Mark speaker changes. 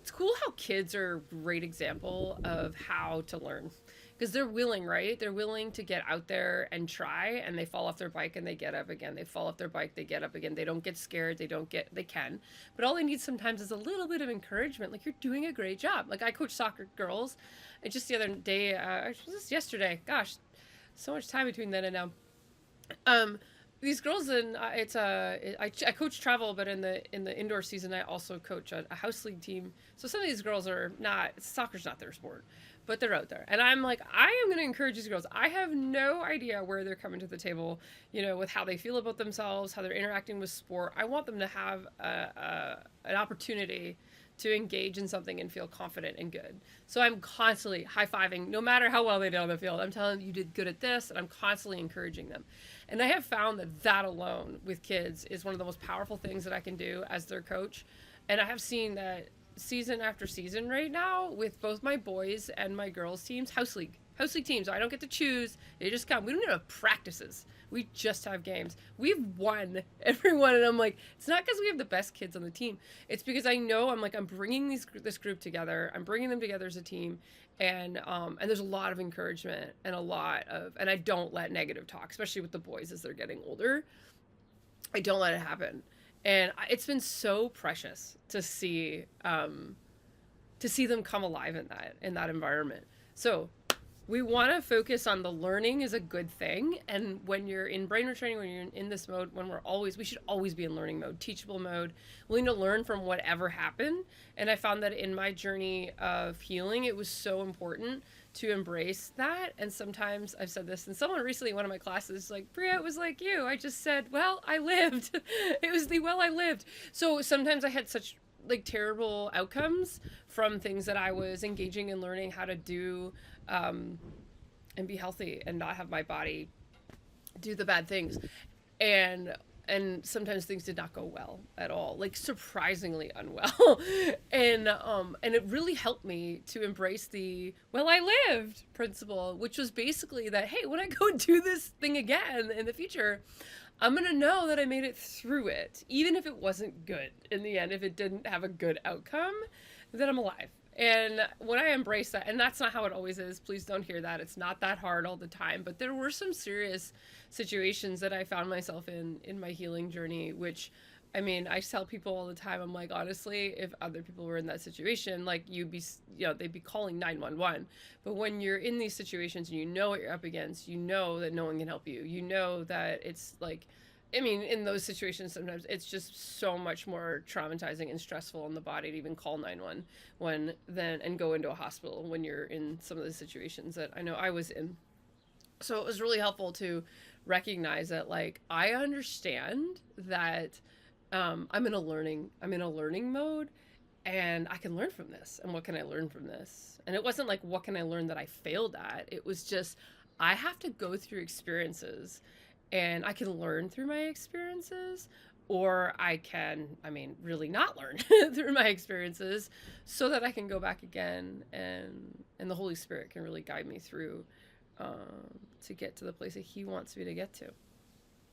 Speaker 1: it's cool how kids are a great example of how to learn, because they're willing, right? They're willing to get out there and try, and they fall off their bike and they get up again. They fall off their bike, they get up again. They don't get scared. They can. But all they need sometimes is a little bit of encouragement. Like, you're doing a great job. Like, I coach soccer girls. And just the other day, just yesterday, gosh, so much time between then and now. These girls, and I coach travel, but in the indoor season I also coach a house league team. So some of these girls are not, soccer's not their sport, but they're out there, and I'm like, I am going to encourage these girls. I have no idea where they're coming to the table, with how they feel about themselves, how they're interacting with sport. I want them to have an opportunity to engage in something and feel confident and good. So I'm constantly high-fiving, no matter how well they did on the field. I'm telling them, you did good at this, and I'm constantly encouraging them. And I have found that alone with kids is one of the most powerful things that I can do as their coach. And I have seen that season after season right now with both my boys and my girls teams, house league teams. I don't get to choose. They just come. We don't even have practices. We just have games. We've won everyone, and I'm like, it's not because we have the best kids on the team. It's because I know I'm bringing this group together. I'm bringing them together as a team, and there's a lot of encouragement and and I don't let negative talk, especially with the boys as they're getting older. I don't let it happen, and it's been so precious to see them come alive in that environment. So we want to focus on the learning is a good thing. And when you're in brain retraining, when you're in this mode, we should always be in learning mode, teachable mode, willing to learn from whatever happened. And I found that in my journey of healing, it was so important to embrace that. And sometimes I've said this, and someone recently in one of my classes, like, Bria, it was like you. I just said, well, I lived. It was I lived. So sometimes I had such terrible outcomes from things that I was engaging in learning how to do, and be healthy and not have my body do the bad things. And sometimes things did not go well at all, surprisingly unwell. and it really helped me to embrace the, well, I lived principle, which was basically that, hey, when I go do this thing again in the future, I'm going to know that I made it through it, even if it wasn't good in the end, if it didn't have a good outcome, that I'm alive. And when I embrace that, and that's not how it always is, please don't hear that. It's not that hard all the time, but there were some serious situations that I found myself in my healing journey, which, I tell people all the time, I'm like, honestly, if other people were in that situation, they'd be calling 911. But when you're in these situations and you know what you're up against, you know that no one can help you. You know that it's in those situations, sometimes it's just so much more traumatizing and stressful on the body to even call 911 and go into a hospital when you're in some of the situations that I know I was in. So it was really helpful to recognize that, I understand that I'm in a learning mode, and I can learn from this. And what can I learn from this? And it wasn't what can I learn that I failed at? It was just, I have to go through experiences, and I can learn through my experiences, or I can, really not learn through my experiences, so that I can go back again, and the Holy Spirit can really guide me through to get to the place that He wants me to get to.